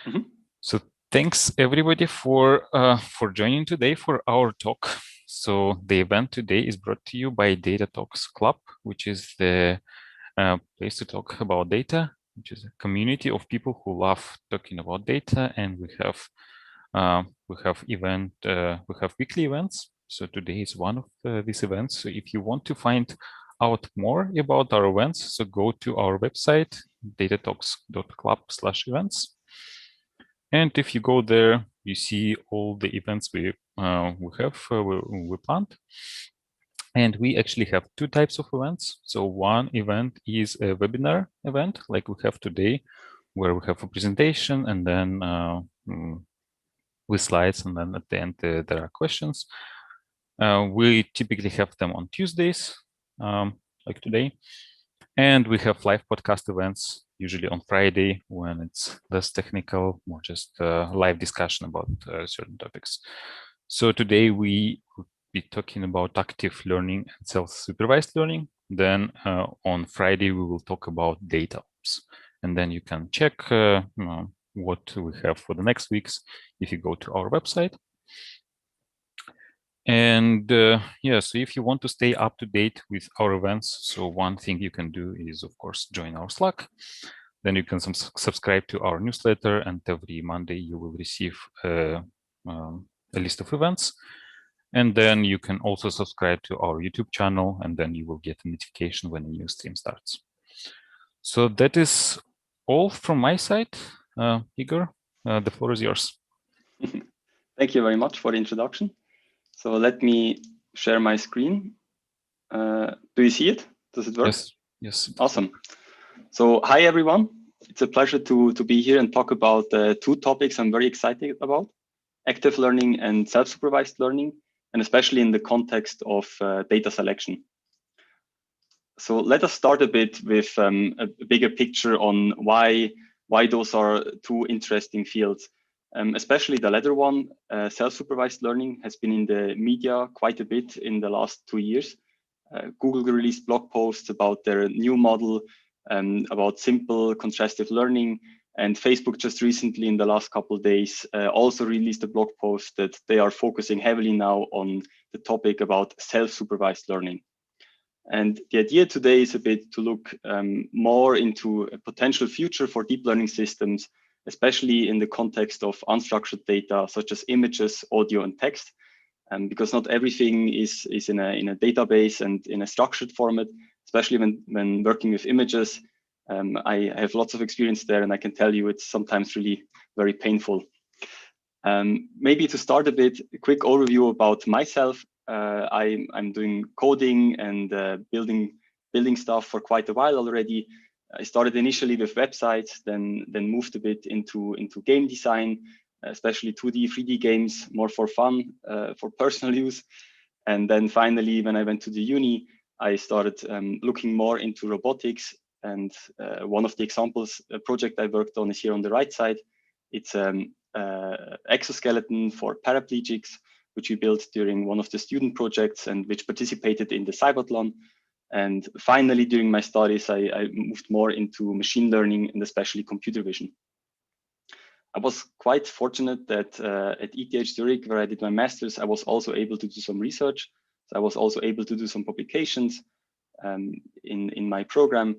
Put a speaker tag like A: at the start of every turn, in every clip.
A: Mhm.
B: So thanks everybody for joining today for our talk. So the event today is brought to you by DataTalks.Club, which is the place to talk about data, which is a community of people who love talking about data, and we have weekly events. So today is one of these events. So if you want to find out more about our events, so go to our website, DataTalks.Club/events. And if you go there, you see all the events we planned. And we actually have two types of events. So one event is a webinar event, like we have today, where we have a presentation and then with slides, and then at the end there are questions. We typically have them on Tuesdays, like today. And we have live podcast events, usually on Friday, when it's less technical, more just live discussion about certain topics. So today we will be talking about active learning and self-supervised learning. Then on Friday, we will talk about data ops. And then you can check what we have for the next weeks if you go to our website. And yeah, so if you want to stay up to date with our events, so one thing you can do is, of course, join our Slack. Then you can subscribe to our newsletter, and every Monday you will receive a list of events. And then you can also subscribe to our YouTube channel, and then you will get a notification when a new stream starts. So that is all from my side. Igor, the floor is yours.
A: Thank you very much for the introduction. So let me share my screen. Do you see it? Does it work?
B: Yes. Yes.
A: Awesome. So hi, everyone. It's a pleasure to be here and talk about two topics I'm very excited about: active learning and self-supervised learning, and especially in the context of data selection. So let us start a bit with a bigger picture on why those are two interesting fields. Especially the latter one, self-supervised learning, has been in the media quite a bit in the last 2 years. Google released blog posts about their new model, about simple contrastive learning, and Facebook just recently, in the last couple of days, also released a blog post that they are focusing heavily now on the topic about self-supervised learning. And the idea today is a bit to look more into a potential future for deep learning systems, especially in the context of unstructured data, such as images, audio, and text. Because not everything is in a database and in a structured format, especially when working with images. I have lots of experience there, and I can tell you it's sometimes really very painful. Maybe to start a bit, a quick overview about myself. I'm doing coding and building stuff for quite a while already. I started initially with websites, then moved a bit into game design, especially 2D, 3D games, more for fun, for personal use. And then finally, when I went to the uni, I started looking more into robotics. And one of the examples, a project I worked on, is here on the right side. It's exoskeleton for paraplegics, which we built during one of the student projects and which participated in the Cybathlon. And finally, during my studies, I moved more into machine learning and especially computer vision. I was quite fortunate that at ETH Zurich, where I did my master's, I was also able to do some research. So I was also able to do some publications in my program.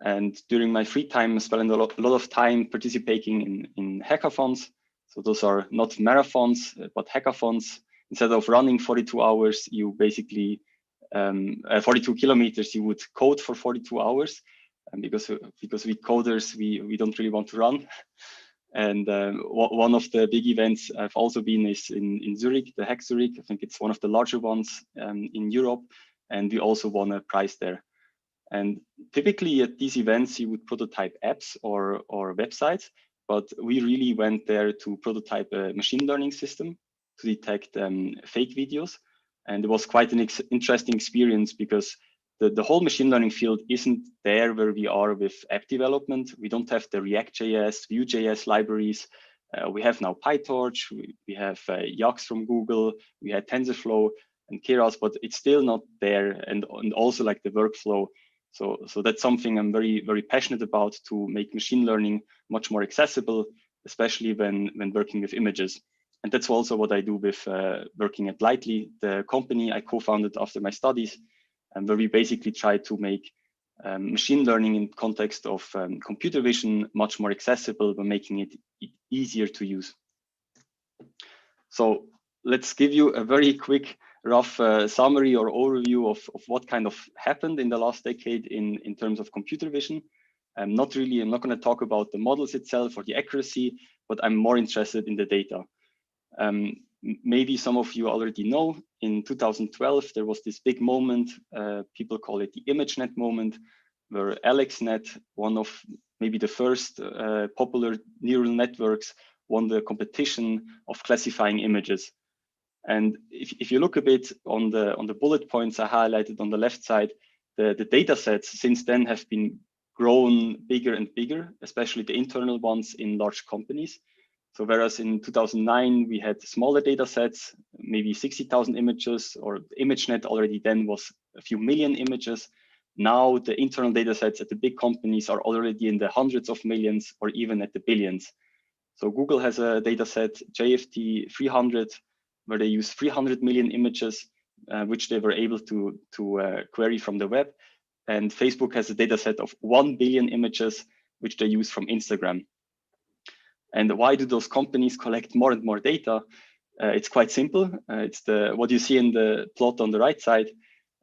A: And during my free time, I spent a lot of time participating in hackathons. So those are not marathons, but hackathons. Instead of running 42 hours, you basically, 42 kilometers, you would code for 42 hours. And because we coders, we don't really want to run. And one of the big events I've also been is in Zurich, the Hack Zurich. I think it's one of the larger ones in Europe. And we also won a prize there. And typically at these events, you would prototype apps or websites, but we really went there to prototype a machine learning system to detect fake videos. And it was quite an interesting experience because the whole machine learning field isn't there where we are with app development. We don't have the React.js, Vue.js libraries. We have now PyTorch, we have Yax from Google, we had TensorFlow and Keras, but it's still not there. And also like the workflow. So that's something I'm very, very passionate about, to make machine learning much more accessible, especially when working with images. And that's also what I do with working at Lightly, the company I co-founded after my studies, and where we basically try to make machine learning in context of computer vision much more accessible by making it easier to use. So let's give you a very quick, rough summary or overview of what kind of happened in the last decade in terms of computer vision. I'm not going to talk about the models itself or the accuracy, but I'm more interested in the data. Maybe some of you already know, in 2012, there was this big moment, people call it the ImageNet moment, where AlexNet, one of maybe the first popular neural networks, won the competition of classifying images. And if you look a bit on the bullet points I highlighted on the left side, the data sets since then have been grown bigger and bigger, especially the internal ones in large companies. So whereas in 2009, we had smaller data sets, maybe 60,000 images, or ImageNet already then was a few million images. Now the internal data sets at the big companies are already in the hundreds of millions or even at the billions. So Google has a data set, JFT 300, where they use 300 million images, which they were able to query from the web. And Facebook has a data set of 1 billion images, which they use from Instagram. And why do those companies collect more and more data? It's quite simple. It's what you see in the plot on the right side.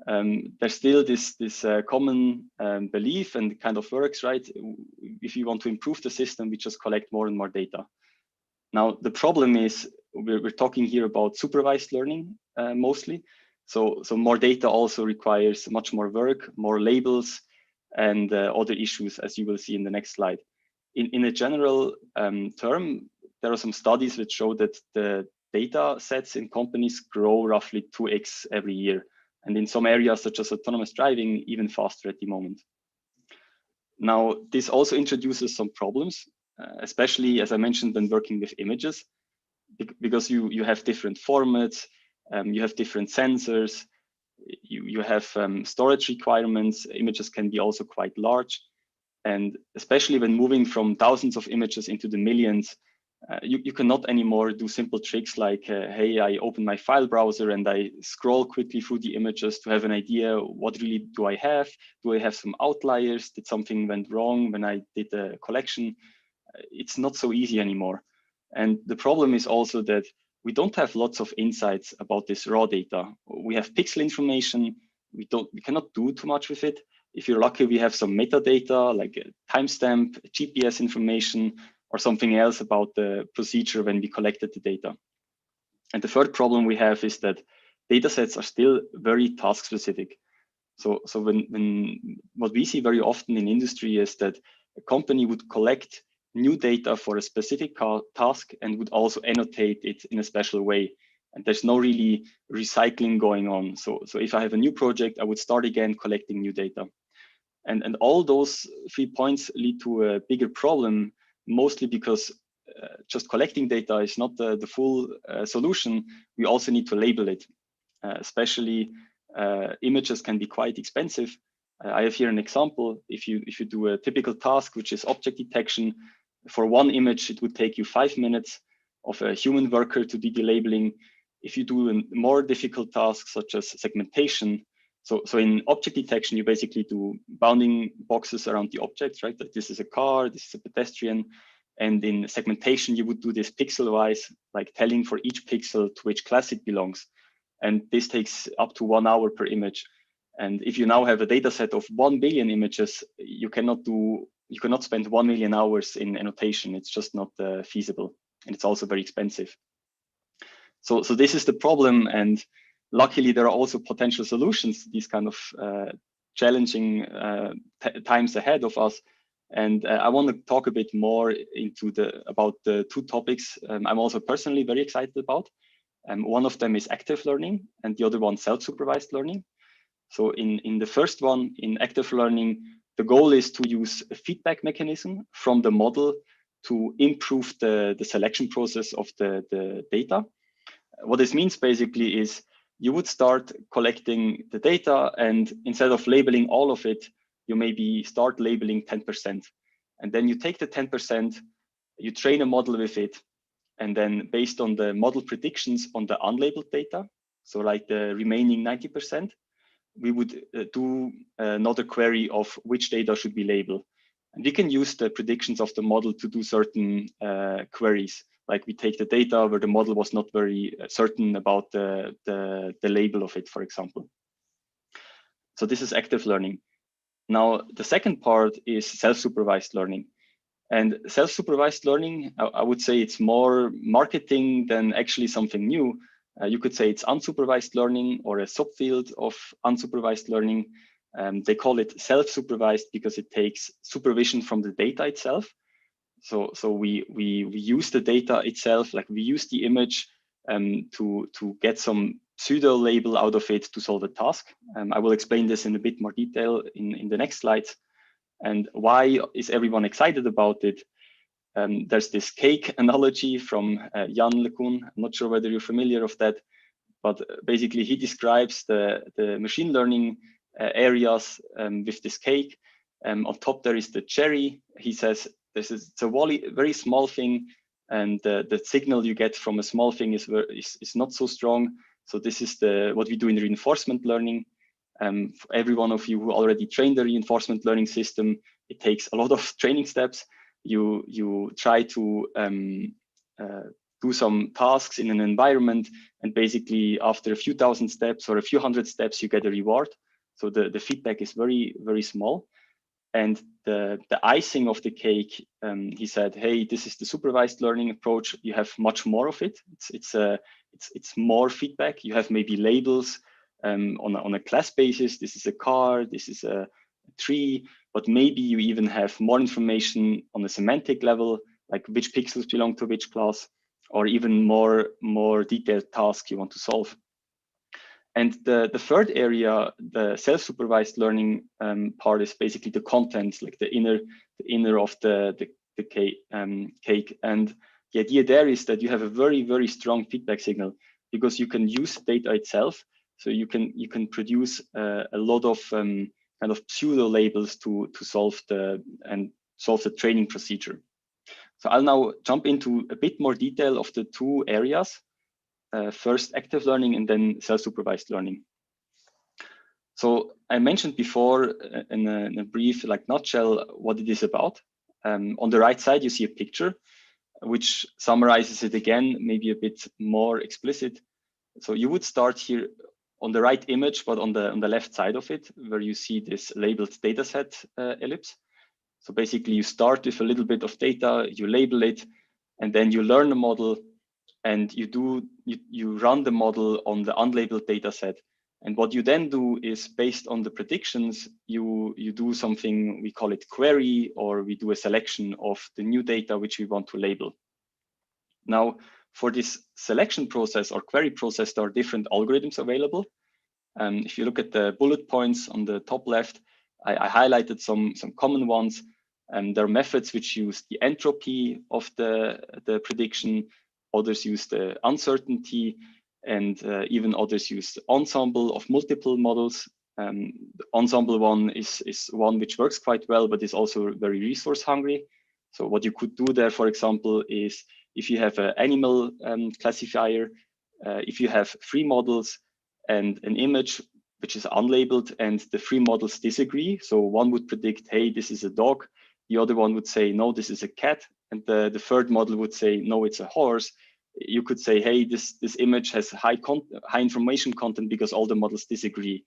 A: There's still this common belief, and kind of works, right? If you want to improve the system, we just collect more and more data. Now, the problem is we're talking here about supervised learning mostly. So more data also requires much more work, more labels, and other issues, as you will see in the next slide. In a general term, there are some studies which show that the data sets in companies grow roughly 2x every year. And in some areas, such as autonomous driving, even faster at the moment. Now, this also introduces some problems, especially, as I mentioned, when working with images, because you have different formats, you have different sensors, you have storage requirements. Images can be also quite large. And especially when moving from thousands of images into the millions, you cannot anymore do simple tricks like, hey, I open my file browser and I scroll quickly through the images to have an idea, what really do I have? Do I have some outliers? Did something went wrong when I did the collection? It's not so easy anymore. And the problem is also that we don't have lots of insights about this raw data. We have pixel information. We cannot do too much with it. If you're lucky, we have some metadata like a timestamp, GPS information, or something else about the procedure when we collected the data. And the third problem we have is that data sets are still very task specific. So when what we see very often in industry is that a company would collect new data for a specific task and would also annotate it in a special way. And there's no really recycling going on. So if I have a new project, I would start again collecting new data. And all those 3 points lead to a bigger problem, mostly because just collecting data is not the full solution. We also need to label it, especially images can be quite expensive. I have here an example. If you do a typical task, which is object detection, for one image, it would take you 5 minutes of a human worker to do the labeling. If you do a more difficult task, such as segmentation, so in object detection, you basically do bounding boxes around the objects, right? Like this is a car, this is a pedestrian. And in segmentation, you would do this pixel-wise, like telling for each pixel to which class it belongs. And this takes up to 1 hour per image. And if you now have a data set of 1 billion images, you cannot spend 1 million hours in annotation. It's just not feasible. And it's also very expensive. So this is the problem. And luckily, there are also potential solutions to these kind of challenging times ahead of us. And I want to talk a bit more about the 2 topics I'm also personally very excited about. One of them is active learning, and the other one self-supervised learning. So in the first one, in active learning, the goal is to use a feedback mechanism from the model to improve the selection process of the data. What this means basically is you would start collecting the data, and instead of labeling all of it, you maybe start labeling 10%. And then you take the 10% you train a model with it, and then based on the model predictions on the unlabeled data, so like the remaining 90%, we would do another query of which data should be labeled. And we can use the predictions of the model to do certain queries. Like we take the data where the model was not very certain about the label of it, for example. So this is active learning. Now, the second part is self-supervised learning. And self-supervised learning, I would say it's more marketing than actually something new. You could say it's unsupervised learning or a subfield of unsupervised learning. They call it self-supervised because it takes supervision from the data itself. So we use the data itself, like we use the image to get some pseudo label out of it to solve a task. I will explain this in a bit more detail in the next slides. And why is everyone excited about it? There's this cake analogy from Jan LeCun. I'm not sure whether you're familiar with that, but basically he describes the machine learning areas with this cake. On top there is the cherry. He says it's a very small thing, and the signal you get from a small thing is not so strong. So this is what we do in reinforcement learning. For every one of you who already trained the reinforcement learning system, it takes a lot of training steps. You try to do some tasks in an environment, and basically after a few thousand steps or a few hundred steps, you get a reward. So the feedback is very, very small. And the icing of the cake, he said, hey, this is the supervised learning approach. You have much more of it. It's more feedback. You have maybe labels on a class basis. This is a car, this is a tree, but maybe you even have more information on a semantic level, like which pixels belong to which class, or even more detailed tasks you want to solve. And the third area, the self-supervised learning part, is basically the content, like the inner of the cake. And the idea there is that you have a very, very strong feedback signal because you can use data itself. So you can produce a lot of kind of pseudo labels to solve the training procedure. So I'll now jump into a bit more detail of the two areas. First active learning and then self-supervised learning. So I mentioned before in a brief nutshell what it is about. On the right side, you see a picture which summarizes it again, maybe a bit more explicit. So you would start here on the right image, but on the left side of it, where you see this labeled dataset ellipse. So basically you start with a little bit of data, you label it, and then you learn the model, and you run the model on the unlabeled data set. And what you then do is, based on the predictions, you do something, we call it query, or we do a selection of the new data which we want to label. Now, for this selection process or query process, there are different algorithms available. If you look at the bullet points on the top left, I highlighted some common ones. There are methods which use the entropy of the prediction. Others use the uncertainty, and even others use the ensemble of multiple models. The ensemble one is one which works quite well, but is also very resource hungry. So what you could do there, for example, is if you have an animal classifier, if you have 3 models and an image which is unlabeled, and the 3 models disagree. So one would predict, hey, this is a dog. The other one would say, no, this is a cat. And the third model would say, no, it's a horse. You could say, hey, this image has high information content because all the models disagree.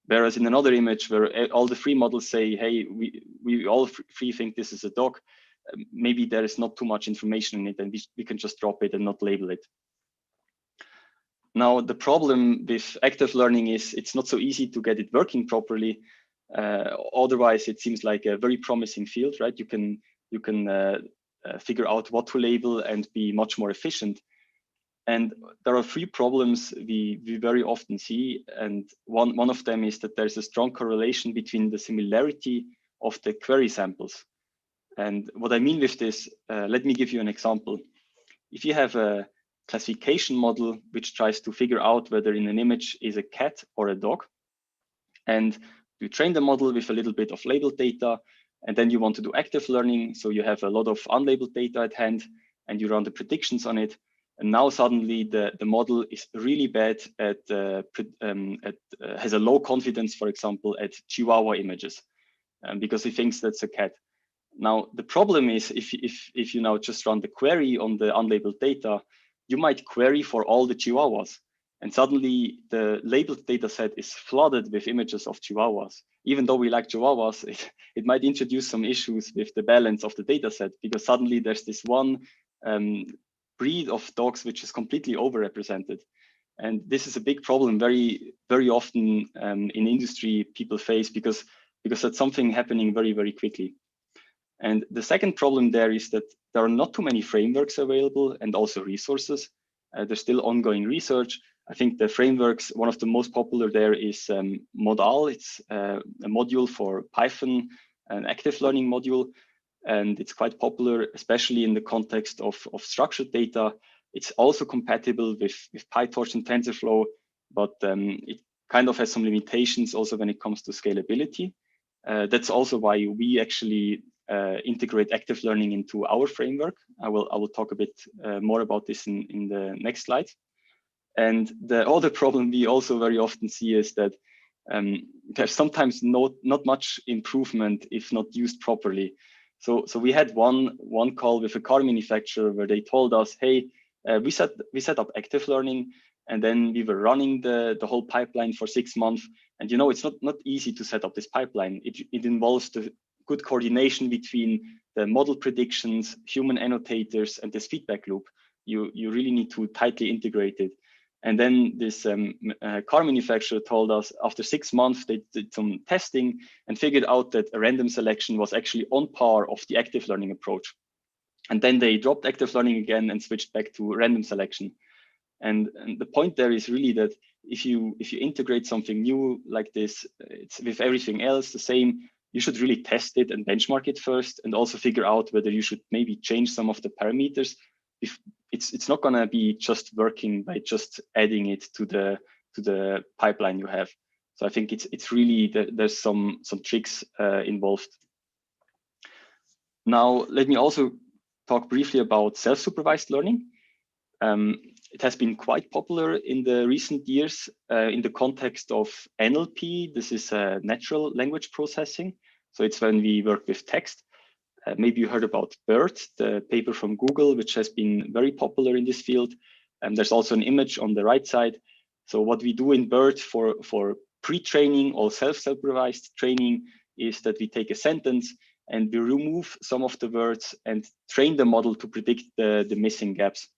A: Whereas in another image where all the 3 models say, hey, we all 3 think this is a dog, maybe there is not too much information in it, and we can just drop it and not label it. Now, the problem with active learning is it's not so easy to get it working properly. Otherwise, it seems like a very promising field, right? You can figure out what to label and be much more efficient. And there are 3 problems we very often see. And one of them is that there's a strong correlation between the similarity of the query samples. And what I mean with this, let me give you an example. If you have a classification model which tries to figure out whether in an image is a cat or a dog, and you train the model with a little bit of labeled data, And then you want to do active learning. So you have a lot of unlabeled data at hand and you run the predictions on it. And now suddenly the model is really bad at has a low confidence, for example, at Chihuahua images, because he thinks that's a cat. Now, the problem is if you now just run the query on the unlabeled data, you might query for all the Chihuahuas. And suddenly the labeled data set is flooded with images of Chihuahuas. Even though we like Chihuahuas, it might introduce some issues with the balance of the data set, because suddenly there's this one breed of dogs which is completely overrepresented. And this is a big problem very, very often in industry people face, because that's something happening very, very quickly. And the second problem there is that there are not too many frameworks available and also resources. There's still ongoing research. I think the frameworks, one of the most popular there is Modal. It's a module for Python, an active learning module. And it's quite popular, especially in the context of structured data. It's also compatible with PyTorch and TensorFlow, but it kind of has some limitations also when it comes to scalability. That's also why we actually integrate active learning into our framework. I will talk a bit more about this in the next slide. And the other problem we also very often see is that there's sometimes not much improvement if not used properly. So we had one call with a car manufacturer where they told us, hey, we set up active learning, and then we were running the whole pipeline for 6 months. And it's not easy to set up this pipeline. It involves the good coordination between the model predictions, human annotators, and this feedback loop. You really need to tightly integrate it. And then this car manufacturer told us after 6 months, they did some testing and figured out that a random selection was actually on par of the active learning approach. And then they dropped active learning again and switched back to random selection. And the point there is really that if you integrate something new like this, it's with everything else the same, you should really test it and benchmark it first, and also figure out whether you should maybe change some of the parameters. If it's not going to be just working by just adding it to the pipeline you have. So I think it's really there's some tricks involved. Now let me also talk briefly about self-supervised learning. It has been quite popular in the recent years in the context of NLP. This is natural language processing. So it's when we work with text. Maybe you heard about BERT, the paper from Google, which has been very popular in this field. And there's also an image on the right side. So what we do in BERT for pre-training or self-supervised training is that we take a sentence and we remove some of the words and train the model to predict the missing gaps.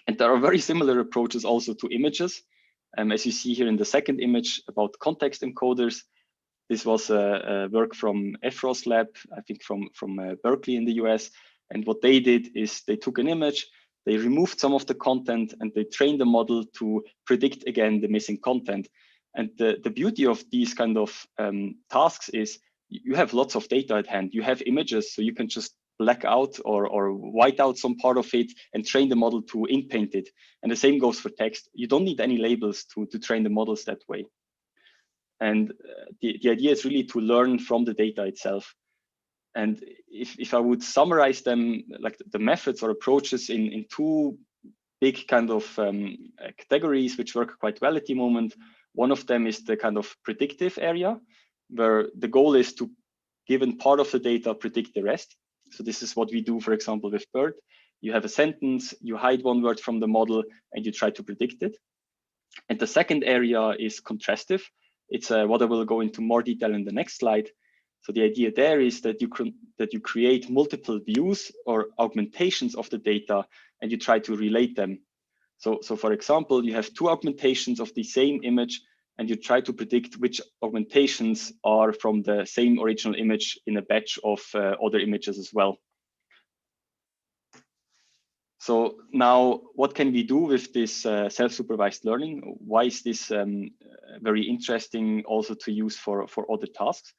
A: And there are very similar approaches also to images. As you see here in the second image about context encoders, this was a work from Efros lab, I think from Berkeley in the US. And what they did is they took an image, they removed some of the content, and they trained the model to predict again the missing content. And the beauty of these kind of tasks is you have lots of data at hand. You have images, so you can just black out or white out some part of it and train the model to ink paint it. And the same goes for text. You don't need any labels to train the models that way. And the idea is really to learn from the data itself. And if I would summarize them, like the methods or approaches in two big kind of categories, which work quite well at the moment. One of them is the kind of predictive area, where the goal is to, given part of the data, predict the rest. So this is what we do, for example, with BERT. You have a sentence, you hide one word from the model, and you try to predict it. And the second area is contrastive. It's what I will go into more detail in the next slide. So the idea there is that you create multiple views or augmentations of the data, and you try to relate them. So for example, you have two augmentations of the same image, and you try to predict which augmentations are from the same original image in a batch of other images as well. So now, what can we do with this self-supervised learning? Why is this very interesting also to use for other tasks?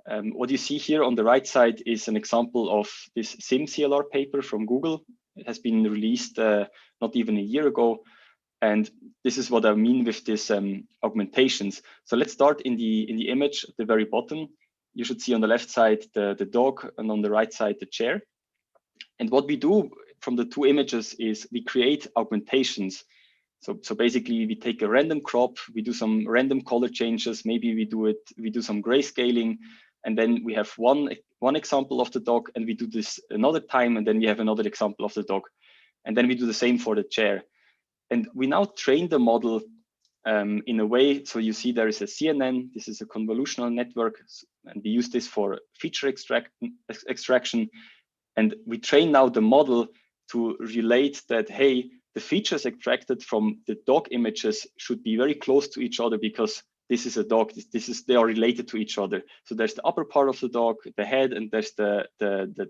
A: What you see here on the right side is an example of this SimCLR paper from Google. It has been released not even a year ago. And this is what I mean with this augmentations. So let's start in the image at the very bottom. you should see on the left side the dog, and on the right side the chair. And what we do from the two images is we create augmentations. So basically we take a random crop, we do some random color changes, maybe we do some grayscaling, and then we have one example of the dog, and we do this another time, and then we have another example of the dog. And then we do the same for the chair. And we now train the model in a way, so you see there is a CNN, this is a convolutional network, and we use this for feature extraction. And we train now the model to relate that, hey, the features extracted from the dog images should be very close to each other because this is a dog, they are related to each other. So there's the upper part of the dog, the head, and there's the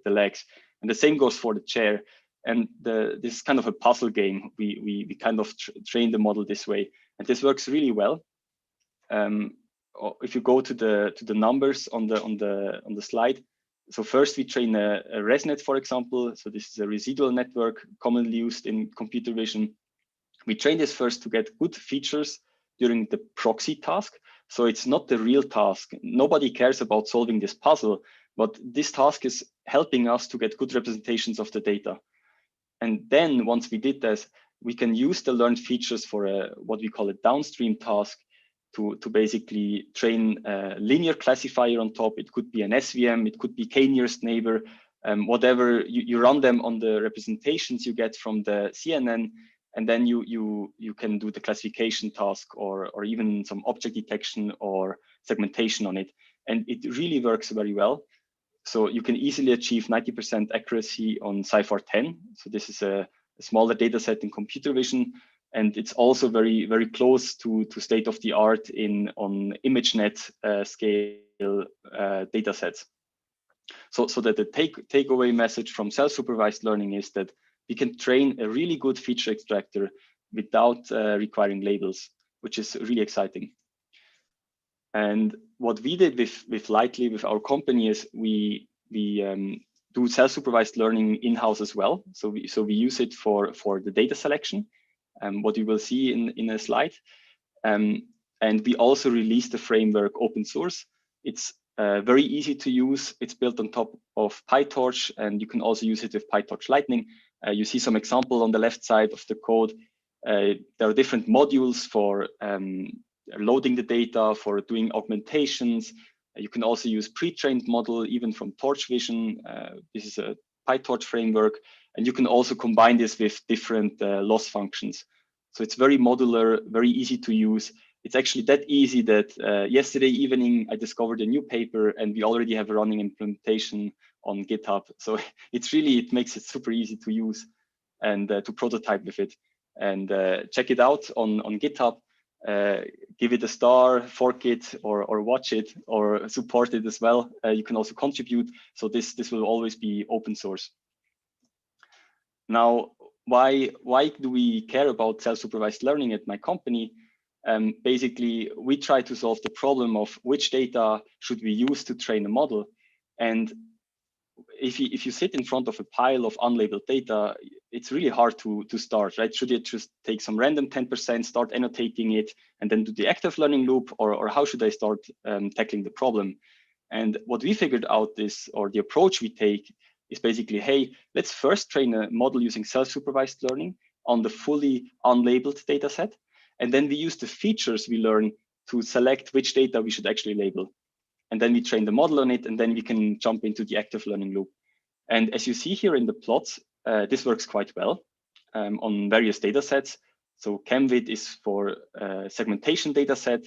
A: legs. And the same goes for the chair. And this is kind of a puzzle game. We kind of train the model this way, and this works really well. If you go to the numbers on the slide, so first we train a ResNet, for example. So this is a residual network commonly used in computer vision. We train this first to get good features during the proxy task. So it's not the real task. Nobody cares about solving this puzzle, but this task is helping us to get good representations of the data. And then once we did this, we can use the learned features for what we call a downstream task to basically train a linear classifier on top. It could be an SVM, it could be k-nearest neighbor, whatever. You run them on the representations you get from the CNN, and then you can do the classification task or even some object detection or segmentation on it. And it really works very well. So you can easily achieve 90% accuracy on CIFAR-10. So this is a smaller data set in computer vision. And it's also very, very close to state of the art on ImageNet scale data sets. So that the takeaway message from self-supervised learning is that we can train a really good feature extractor without requiring labels, which is really exciting. And what we did with Lightly, with our company, is we do self-supervised learning in-house as well. So we use it for the data selection, what you will see in a slide. And we also released the framework open source. It's very easy to use. It's built on top of PyTorch, and you can also use it with PyTorch Lightning. You see some example on the left side of the code. There are different modules for loading the data, for doing augmentations. You can also use pre-trained model, even from Torch Vision. This is a PyTorch framework, and you can also combine this with different loss functions. So it's very modular, very easy to use. It's actually that easy that yesterday evening I discovered a new paper, and we already have a running implementation on GitHub. So it makes it super easy to use and to prototype with it. And check it out on GitHub. Give it a star, fork it, or watch it, or support it as well. You can also contribute. So this will always be open source. Now, why do we care about self-supervised learning at my company? Basically, we try to solve the problem of which data should we use to train a model. And if you sit in front of a pile of unlabeled data, it's really hard to start, right? Should you just take some random 10%, start annotating it, and then do the active learning loop, or how should I start tackling the problem? And what we figured out is, or the approach we take is basically, hey, let's first train a model using self-supervised learning on the fully unlabeled data set. And then we use the features we learn to select which data we should actually label. And then we train the model on it, and then we can jump into the active learning loop. And as you see here in the plots, this works quite well on various data sets. So ChemVid is for segmentation data set.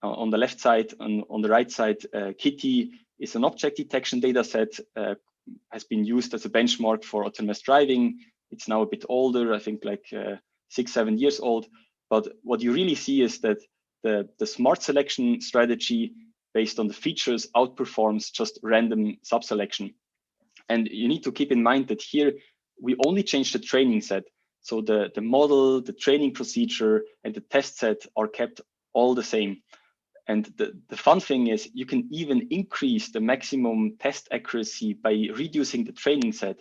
A: On the left side, on the right side, Kitty is an object detection data set, has been used as a benchmark for autonomous driving. It's now a bit older, I think like 6-7 years old. But what you really see is that the smart selection strategy based on the features outperforms just random subselection. And you need to keep in mind that here we only change the training set. So the model, the training procedure, and the test set are kept all the same. And the fun thing is you can even increase the maximum test accuracy by reducing the training set.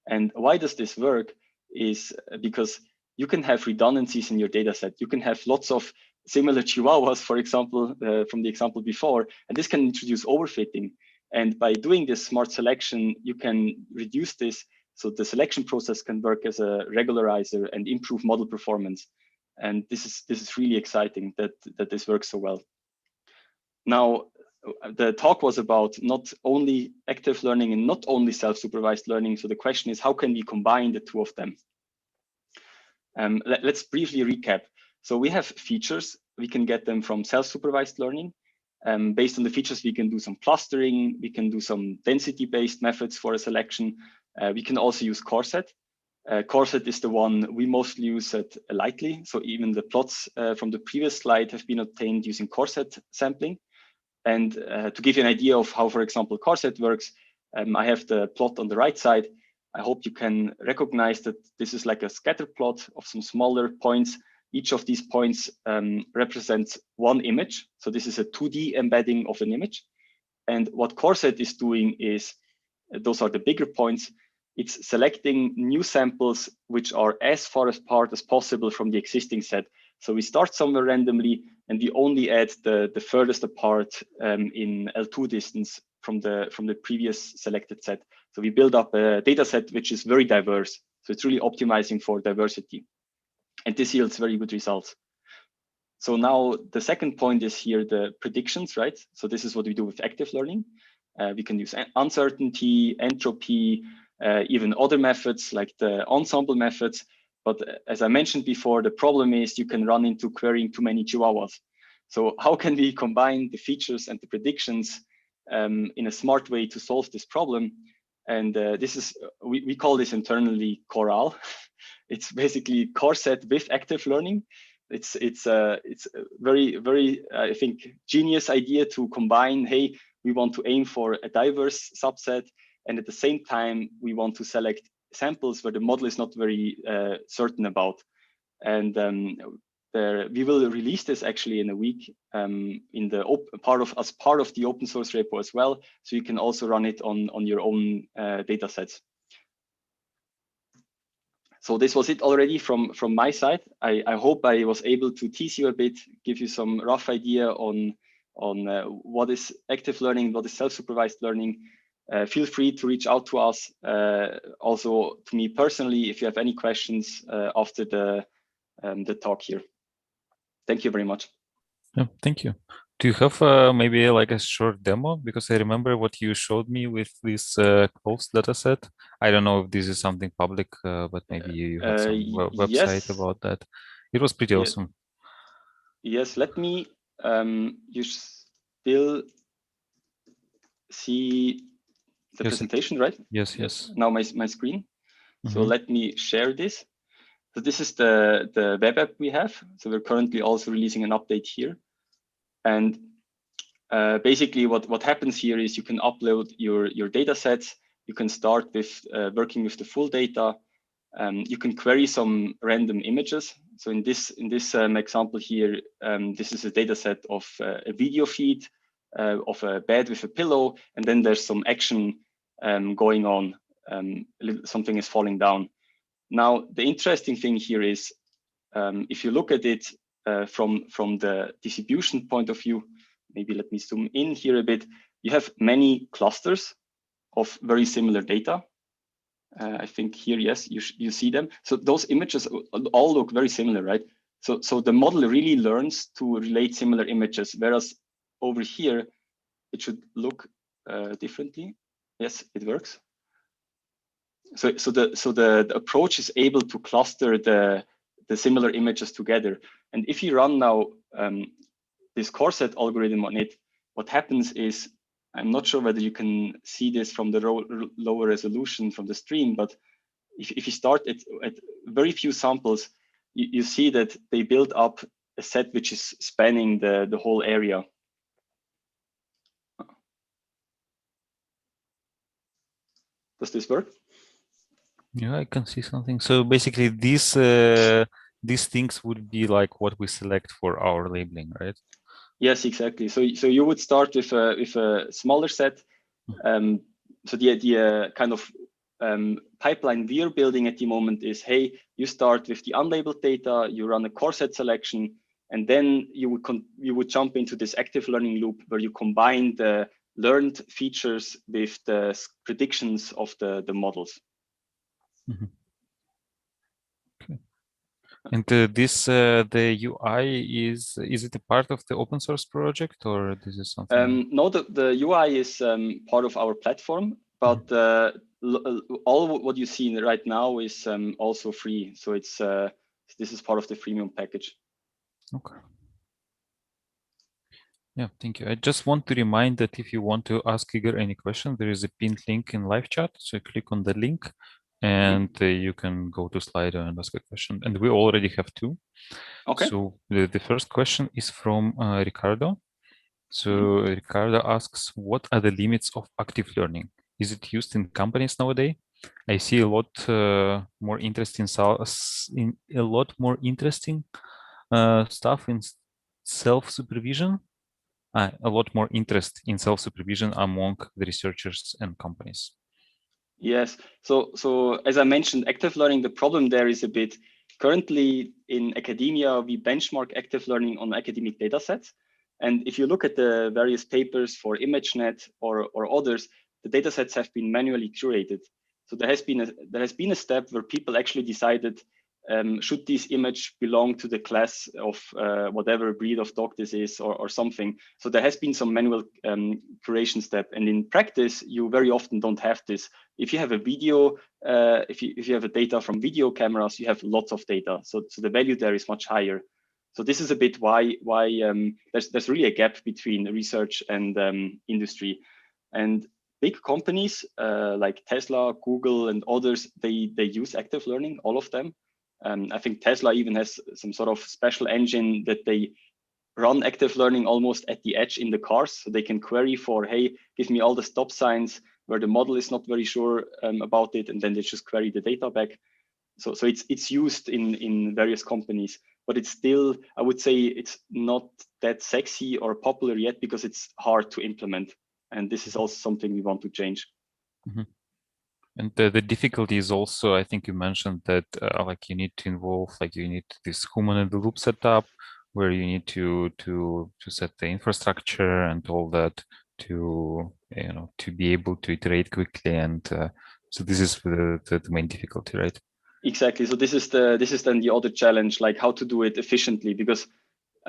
A: And why does this work is because you can have redundancies in your data set. You can have lots of similar chihuahuas, for example, from the example before, and this can introduce overfitting. And by doing this smart selection, you can reduce this, so the selection process can work as a regularizer and improve model performance. And this is really exciting that this works so well. Now, the talk was about not only active learning and not only self-supervised learning. So the question is, how can we combine the two of them? Let's briefly recap. So we have features. We can get them from self-supervised learning. Based on the features, we can do some clustering. We can do some density-based methods for a selection. We can also use Corset. Corset is the one we mostly use at lightly. So even the plots from the previous slide have been obtained using Corset sampling. And to give you an idea of how, for example, Corset works, I have the plot on the right side. I hope you can recognize that this is like a scatter plot of some smaller points. Each of these points represents one image. So this is a 2D embedding of an image. And what Corset is doing is, those are the bigger points. It's selecting new samples which are as far apart as possible from the existing set. So we start somewhere randomly, and we only add the furthest apart in L2 distance from the previous selected set. So we build up a data set which is very diverse. So it's really optimizing for diversity. And this yields very good results. So now the second point is here, the predictions, right? So this is what we do with active learning. We can use uncertainty, entropy, even other methods like the ensemble methods. But as I mentioned before, the problem is you can run into querying too many chihuahuas. So how can we combine the features and the predictions in a smart way to solve this problem? And this is, we call this internally Coral. It's basically Corset with active learning. It's a very, I think, genius idea to combine, hey, we want to aim for a diverse subset, and at the same time, we want to select samples where the model is not very certain about. And we will release this actually in a week in the as part of the open source repo as well. So you can also run it on your own data sets. So this was it already from my side. I hope I was able to tease you a bit, give you some rough idea on what is active learning, what is self-supervised learning. Feel free to reach out to us, also to me personally, if you have any questions after the talk here. Thank you very much.
B: Yeah, thank you. Do you have maybe like a short demo? Because I remember what you showed me with this closed data set. I don't know if this is something public, but maybe you have some website about that. It was pretty awesome.
A: Yes, let me, you still see the presentation, right?
B: Yes.
A: Now my screen. So let me share this. So this is the web app we have. So we're currently also releasing an update here. And basically what happens here is you can upload your data sets. You can start with working with the full data. You can query some random images. So in this example here, this is a data set of a video feed of a bed with a pillow, and then there's some action going on. Something is falling down. Now, the interesting thing here is, if you look at it from the distribution point of view, maybe let me zoom in here a bit, you have many clusters of very similar data. I think here, yes, you see them. So those images all look very similar, right? So the model really learns to relate similar images, whereas over here, it should look differently. Yes, it works. So the approach is able to cluster the similar images together. And if you run now this Corset algorithm on it, what happens is, I'm not sure whether you can see this from the lower resolution from the stream, but if you start at very few samples, you see that they build up a set which is spanning the whole area. Does this work?
B: Yeah, I can see something. So basically, these things would be like what we select for our labeling, right?
A: Yes, exactly. So you would start with a smaller set. So the idea kind of pipeline we're building at the moment is, hey, you start with the unlabeled data, you run a Corset selection, And then you would jump into this active learning loop where you combine the learned features with the predictions of the models.
B: Mm-hmm. Okay. And the UI is it a part of the open source project, or this is something?
A: No, the UI is part of our platform, but all what you see right now is also free. So it's this is part of the freemium package.
B: Okay. Yeah, thank you. I just want to remind that if you want to ask Igor any question, there is a pinned link in live chat. So click on the link and you can go to Slido and ask a question. And we already have two.
A: Okay.
B: So the first question is from Ricardo. So Ricardo asks, what are the limits of active learning? Is it used in companies nowadays? I see a lot more interesting stuff in self-supervision. A lot more interest in self-supervision among the researchers and companies.
A: Yes. So as I mentioned, active learning, the problem there is a bit currently in academia, we benchmark active learning on academic data sets. And if you look at the various papers for ImageNet or others, the data sets have been manually curated. So there has been a step where people actually decided, should this image belong to the class of whatever breed of dog this is or something. So there has been some manual curation step. And in practice, you very often don't have this. If you have a video, if you have a data from video cameras, you have lots of data. So the value there is much higher. So this is a bit why there's really a gap between research and industry. And big companies like Tesla, Google, and others, they use active learning, all of them. I think Tesla even has some sort of special engine that they run active learning almost at the edge in the cars. So they can query for, hey, give me all the stop signs where the model is not very sure about it. And then they just query the data back. So it's used in various companies, but it's still, I would say it's not that sexy or popular yet because it's hard to implement. And this is also something we want to change.
B: Mm-hmm. And the difficulty is also, I think you mentioned that like you need to involve, like you need this human in the loop setup where you need to set the infrastructure and all that to, you know, to be able to iterate quickly. And so this is the main difficulty, right?
A: Exactly. So this is then the other challenge, like how to do it efficiently, because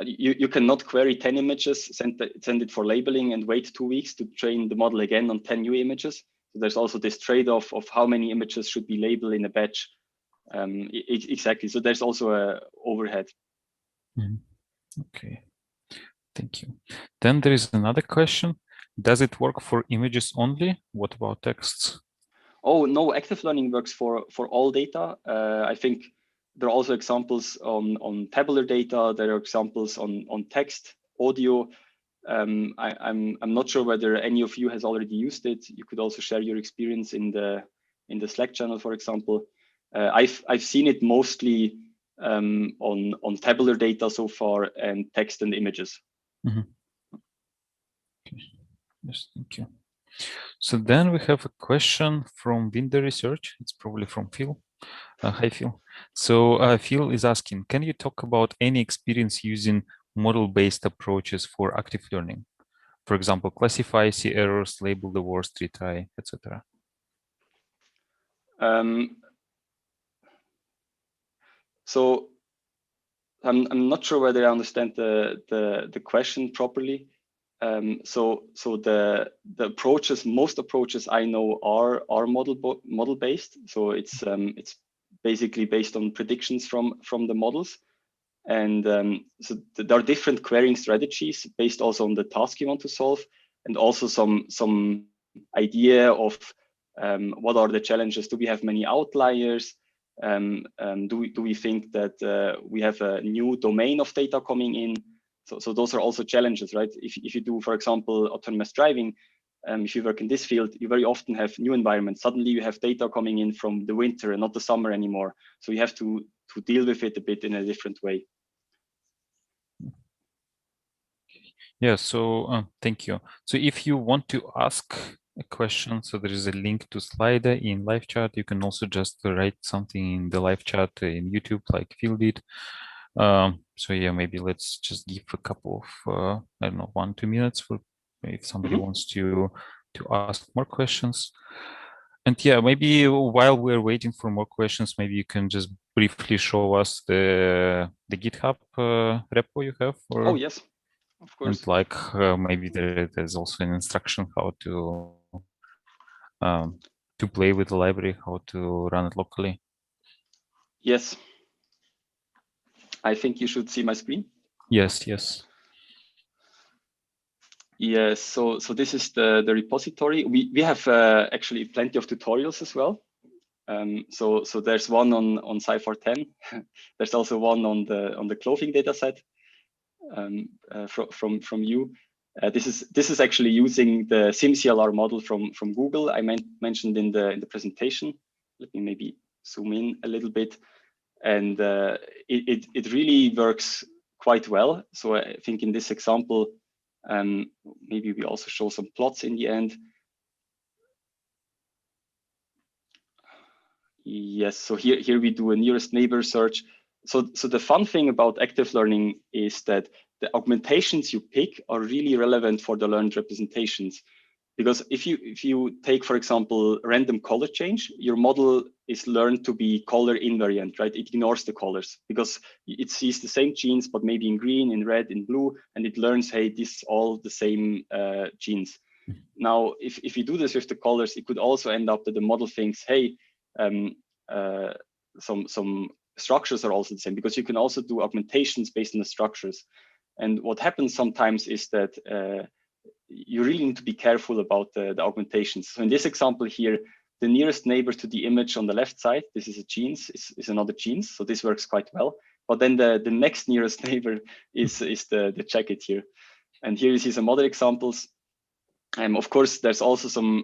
A: you cannot query 10 images, send it for labeling and wait 2 weeks to train the model again on 10 new images. So there's also this trade-off of how many images should be labeled in a batch. Exactly. So there's also a overhead.
B: Okay, thank you. Then there is another question. Does it work for images only? What about texts?
A: Oh, no, active learning works for all data. I think there are also examples on tabular data. There are examples on text, audio. I'm not sure whether any of you has already used it. You could also share your experience in the Slack channel, for example. I've seen it mostly on tabular data so far and text and images.
B: Mm-hmm. Okay. Yes, thank you. So then we have a question from Winder Research. It's probably from Phil. Hi, Phil. So Phil is asking, can you talk about any experience using model-based approaches for active learning? For example, classify, see errors, label the worst, retry, etc.
A: So I'm not sure whether I understand the question properly. So the approaches, most approaches I know are model based. So it's basically based on predictions from the models, and so there are different querying strategies based also on the task you want to solve, and also some idea of what are the challenges. Do we have many outliers? Do we think that we have a new domain of data coming in? So those are also challenges, right? If you do, for example, autonomous driving, if you work in this field, you very often have new environments. Suddenly you have data coming in from the winter and not the summer anymore. So you have to deal with it a bit in a different way.
B: Yeah, so thank you. So if you want to ask a question, so there is a link to Slido in live chat. You can also just write something in the live chat in YouTube like Phil did. So yeah, maybe let's just give a couple of I don't know, 1-2 minutes for if somebody wants to ask more questions. And yeah, maybe while we're waiting for more questions, maybe you can just briefly show us the GitHub repo you have.
A: Oh yes, of course.
B: And like maybe there's also an instruction how to play with the library, how to run it locally.
A: Yes. I think you should see my screen.
B: Yes, yes.
A: Yes, so this is the repository. We have actually plenty of tutorials as well. So there's one on Cypher 10. There's also one on the clothing dataset from you. This is actually using the SimCLR model from Google. I mentioned in the presentation. Let me maybe zoom in a little bit, and it really works quite well. So I think in this example, maybe we also show some plots in the end. Yes, so here we do a nearest neighbor search. So the fun thing about active learning is that the augmentations you pick are really relevant for the learned representations. Because if you take, for example, random color change, your model is learned to be color invariant, right? It ignores the colors because it sees the same genes, but maybe in green, in red, in blue, and it learns, hey, this all the same genes. Now, if you do this with the colors, it could also end up that the model thinks, hey, some structures are also the same, because you can also do augmentations based on the structures. And what happens sometimes is that you really need to be careful about the augmentations. So in this example here, the nearest neighbor to the image on the left side, this is a genes, is another genes. So this works quite well. But then the next nearest neighbor is the jacket here. And here you see some other examples. Of course, there's also some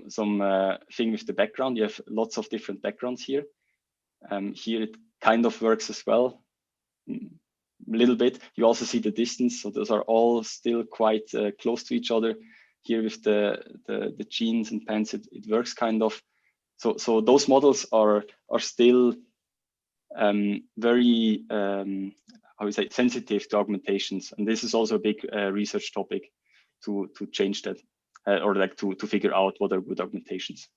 A: thing with the background. You have lots of different backgrounds here. Here it kind of works as well, a little bit. You also see the distance, so those are all still quite close to each other. Here with the jeans and pants, it works kind of. So those models are still very how would say, sensitive to augmentations, and this is also a big research topic to change that. Or like to figure out what are good augmentations.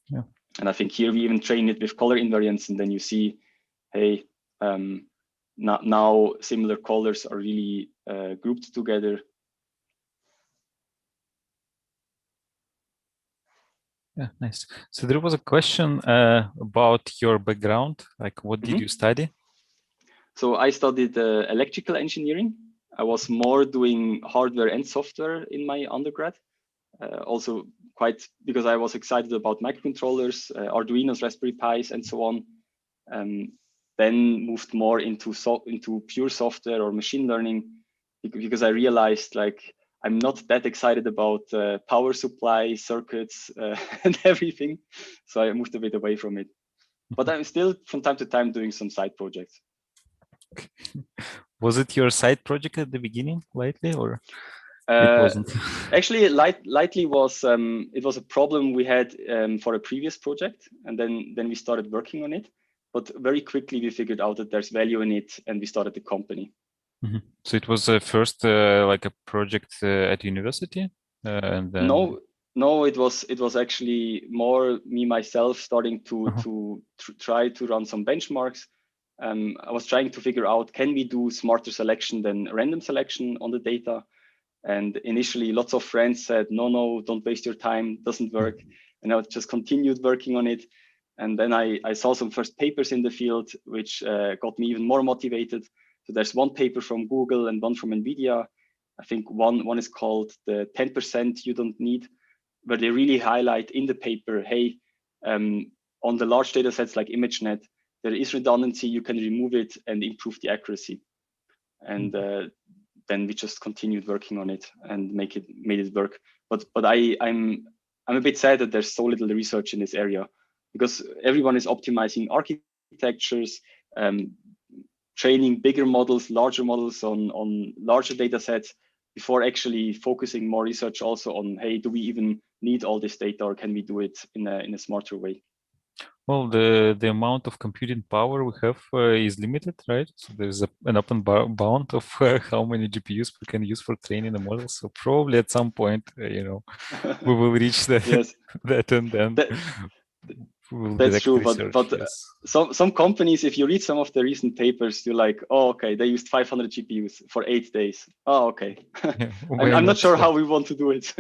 B: Yeah.
A: And I think here we even train it with color invariance, and then you see, hey, now similar colors are really grouped together.
B: Yeah, nice. So there was a question about your background, like what did you study?
A: So I studied electrical engineering. I was more doing hardware and software in my undergrad. Also quite because I was excited about microcontrollers, Arduinos, Raspberry Pis, and so on. Then moved more into pure software or machine learning, because I realized like I'm not that excited about power supply circuits and everything. So I moved a bit away from it. But I'm still from time to time doing some side projects.
B: Was it your side project at the beginning, Lightly, or it wasn't?
A: Actually, Lightly was it was a problem we had for a previous project, and then we started working on it. But very quickly we figured out that there's value in it, and we started the company.
B: So it was first like a project at university, and then
A: no, it was actually more me myself starting to try to run some benchmarks. I was trying to figure out, can we do smarter selection than random selection on the data? And initially, lots of friends said, no, don't waste your time, doesn't work. And I just continued working on it. And then I saw some first papers in the field, which got me even more motivated. So there's one paper from Google and one from NVIDIA. I think one is called the 10% you don't need, where they really highlight in the paper, hey, on the large data sets like ImageNet, there is redundancy, you can remove it and improve the accuracy. And then we just continued working on it and made it work. But I'm a bit sad that there's so little research in this area, because everyone is optimizing architectures, training bigger models, larger models on larger data sets, before actually focusing more research also on, hey, do we even need all this data, or can we do it in a smarter way?
B: Well, the amount of computing power we have is limited, right? So there's an upper bound of how many GPUs we can use for training a model. So probably at some point, we will reach that,
A: Yes,
B: that, and then
A: that,
B: we will
A: that's
B: direct
A: true.
B: research. Yes.
A: Some companies, if you read some of the recent papers, you're like, oh, okay, they used 500 GPUs for 8 days. Oh, okay.
B: Yeah, why
A: I'm not
B: not?
A: sure how we want to do it.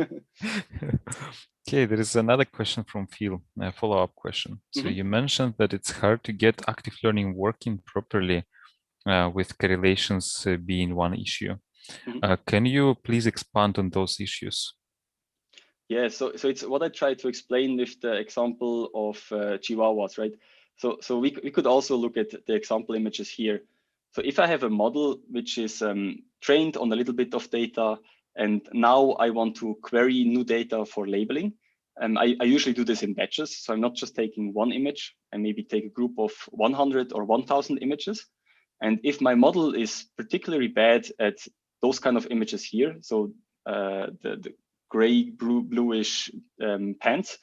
B: Okay, there is another question from Phil, a follow-up question. So
A: Mhm.
B: you mentioned that it's hard to get active learning working properly with correlations being one issue.
A: Mhm.
B: Can you please expand on those issues?
A: Yeah, so it's what I tried to explain with the example of chihuahuas, right? So we could also look at the example images here. So if I have a model which is trained on a little bit of data, and now I want to query new data for labeling, I usually do this in batches. So I'm not just taking one image. I maybe take a group of 100 or 1,000 images. And if my model is particularly bad at those kind of images here, so the gray, bluish pants,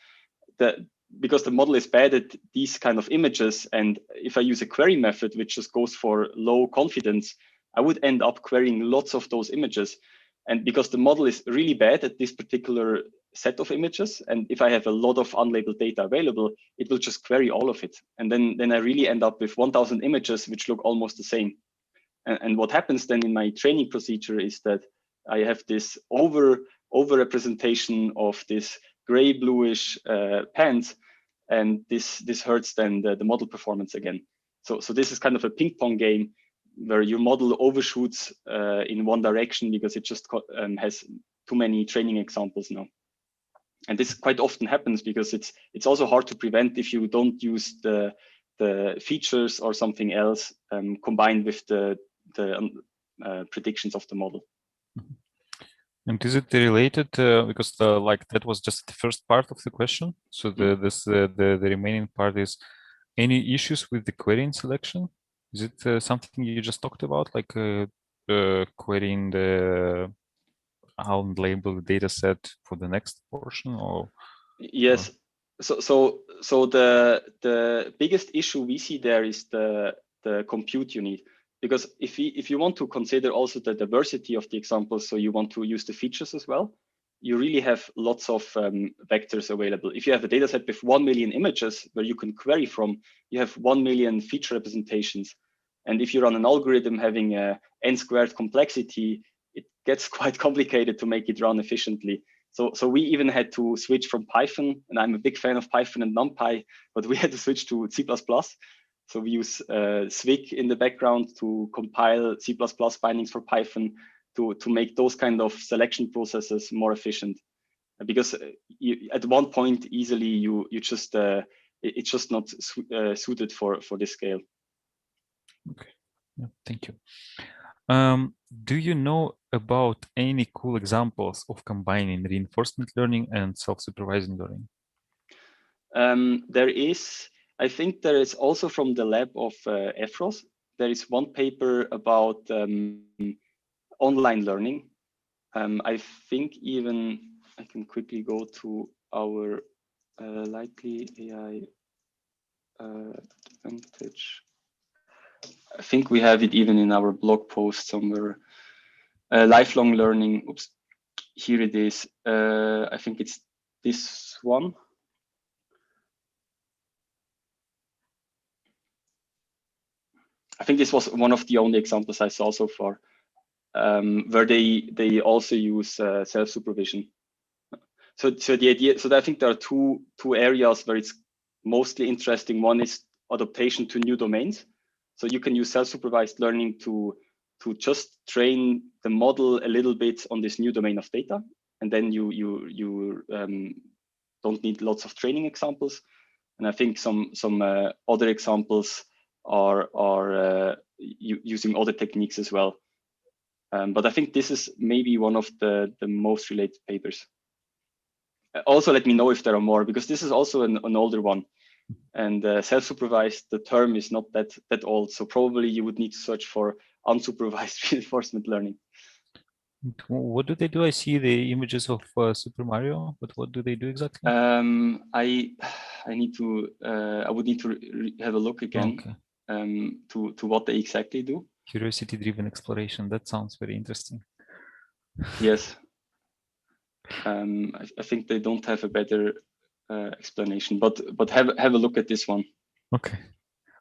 A: that because the model is bad at these kind of images, and if I use a query method which just goes for low confidence, I would end up querying lots of those images. And because the model is really bad at this particular set of images, and if I have a lot of unlabeled data available, it will just query all of it. And then I really end up with 1,000 images which look almost the same. And what happens then in my training procedure is that I have this over representation of this gray bluish pants, and this hurts then the model performance again. So this is kind of a ping pong game where your model overshoots in one direction because it just has too many training examples now. And this quite often happens because it's also hard to prevent if you don't use the features or something else combined with the predictions of the model.
B: And is it related because like that was just the first part of the question? So the remaining part is any issues with the querying selection? Is it something you just talked about, like querying the unlabeled data set for the next portion, or?
A: Yes. So the biggest issue we see there is the compute you need, because if you want to consider also the diversity of the examples, so you want to use the features as well, you really have lots of vectors available. If you have a data set with 1 million images where you can query from, you have 1 million feature representations. And if you run an algorithm having a n² complexity, it gets quite complicated to make it run efficiently. So we even had to switch from Python, and I'm a big fan of Python and NumPy, but we had to switch to C++. So we use Swig in the background to compile C++ bindings for Python to make those kind of selection processes more efficient. Because at one point easily you just it's just not suited for this scale.
B: Okay, yeah, thank you. Do you know about any cool examples of combining reinforcement learning and self-supervising learning?
A: There is, I think there is also from the lab of EFROS, there is one paper about online learning. I think even, I can quickly go to our likely AI advantage. I think we have it even in our blog post somewhere. Lifelong learning, oops, here it is. I think it's this one. I think this was one of the only examples I saw so far, where they also use self-supervision. So the idea, so I think there are two areas where it's mostly interesting. One is adaptation to new domains. So you can use self-supervised learning to just train the model a little bit on this new domain of data, and then you don't need lots of training examples. And I think some other examples are using other techniques as well. But I think this is maybe one of the most related papers. Also, let me know if there are more, because this is also an older one. And self-supervised, the term is not that old. So probably you would need to search for unsupervised reinforcement learning.
B: What do they do? I see the images of Super Mario, but what do they do exactly?
A: I need to. I would need to have a look again.
B: Okay.
A: To what they exactly do.
B: Curiosity-driven exploration. That sounds very interesting.
A: Yes. I think they don't have a better explanation, but have a look at this one.
B: Okay.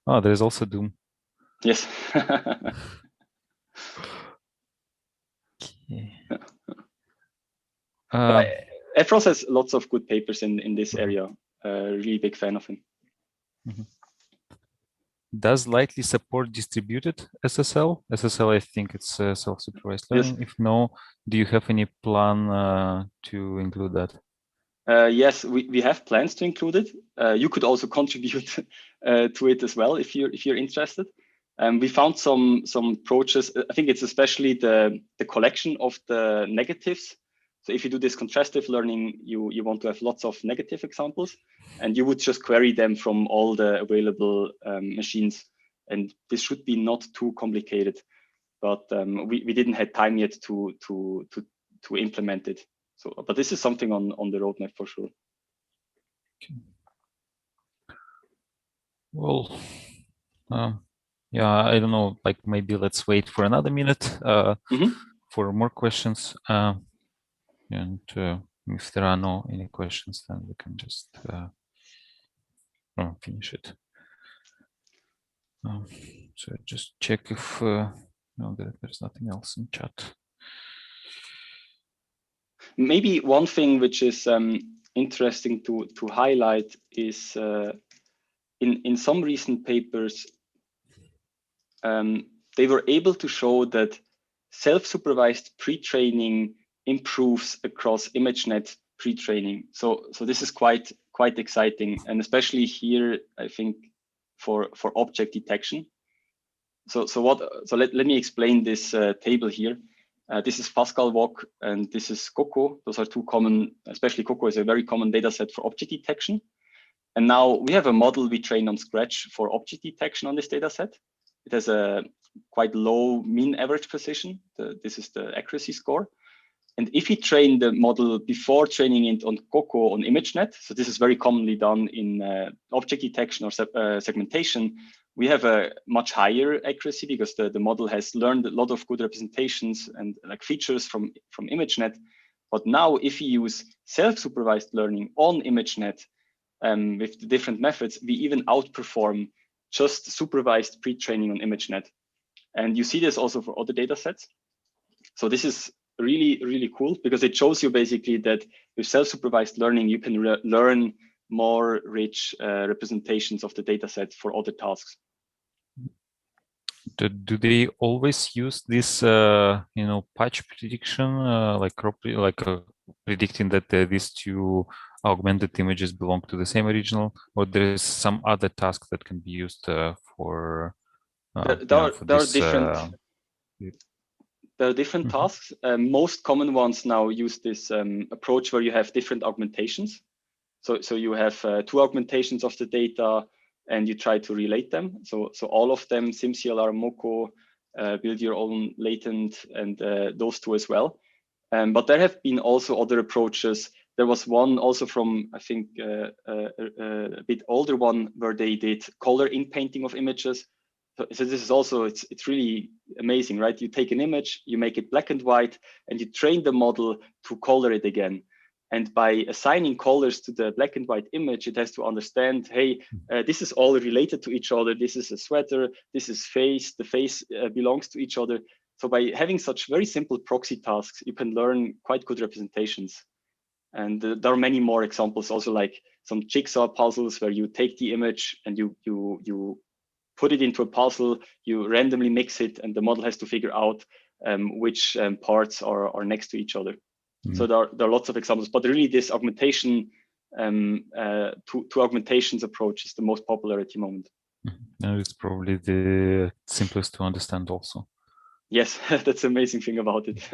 B: Oh, there's also Doom.
A: Yes.
B: Okay.
A: Efros has lots of good papers in this area. Really big fan of him.
B: Does Lightly support distributed SSL? SSL, I think it's self-supervised learning.
A: Yes.
B: If no, do you have any plan to include that?
A: Yes, we have plans to include it. You could also contribute to it as well if you're interested. We found some approaches. I think it's especially the collection of the negatives. So if you do this contrastive learning, you want to have lots of negative examples, and you would just query them from all the available machines. And this should be not too complicated, but we didn't have time yet to implement it. So, but this is something on the roadmap for sure.
B: Okay. Well, yeah, I don't know, like maybe let's wait for another minute for more questions. And if there are no any questions, then we can just finish it. So just check if no, there's nothing else in chat.
A: Maybe one thing which is interesting to highlight is in some recent papers, they were able to show that self-supervised pre-training improves across ImageNet pre-training. So this is quite exciting, and especially here, I think for object detection. So let me explain this table here. This is Pascal Walk and this is Coco. Those are two common, especially Coco is a very common data set for object detection. And now we have a model we trained on Scratch for object detection on this data set. It has a quite low mean average precision. This is the accuracy score. And if we train the model before training it on Coco on ImageNet, so this is very commonly done in object detection or segmentation, we have a much higher accuracy because the model has learned a lot of good representations and like features from ImageNet. But now if we use self-supervised learning on ImageNet with the different methods, we even outperform just supervised pre-training on ImageNet. And you see this also for other data sets. So this is really cool because it shows you basically that with self-supervised learning, you can learn more rich representations of the data set for other tasks.
B: Do they always use this, patch prediction, predicting that these two augmented images belong to the same original, or there is some other task that can be used for?
A: There are different tasks. Most common ones now use this approach where you have different augmentations. So you have two augmentations of the data and you try to relate them. So all of them, SimCLR, Moco, build your own latent, and those two as well. But there have been also other approaches. There was one also from, I think, a bit older one where they did color in painting of images. So this is also, it's really amazing, right? You take an image, you make it black and white, and you train the model to color it again. And by assigning colors to the black and white image, it has to understand, hey, this is all related to each other. This is a sweater, this is face, the face belongs to each other. So by having such very simple proxy tasks, you can learn quite good representations. And there are many more examples, also like some jigsaw puzzles where you take the image and you put it into a puzzle, you randomly mix it, and the model has to figure out which parts are next to each other. So there are lots of examples, but really this augmentation, two augmentations approach is the most popular at the moment.
B: And it's probably the simplest to understand also.
A: Yes, that's the amazing thing about it.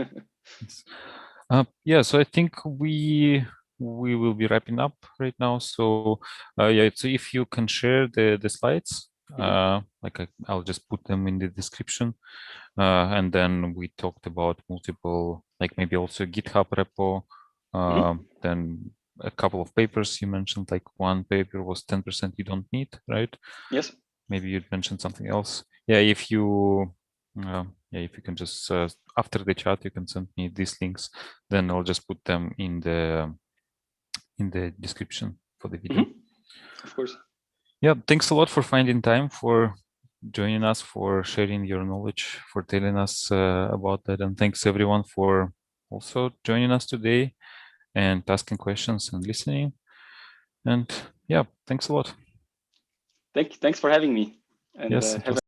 B: Yeah, so I think we will be wrapping up right now. So yeah, so if you can share the slides, I'll just put them in the description. And then we talked about multiple like maybe also a GitHub repo, then a couple of papers you mentioned, like one paper was 10% you don't need, right?
A: Yes.
B: Maybe you'd mentioned something else. Yeah, if you can just after the chat you can send me these links, then I'll just put them in the description for the video.
A: Of course.
B: Yeah, thanks a lot for finding time, for joining us, for sharing your knowledge, for telling us about that, and thanks everyone for also joining us today and asking questions and listening. And yeah, thanks a lot.
A: Thanks for having me. And
B: yes,
A: have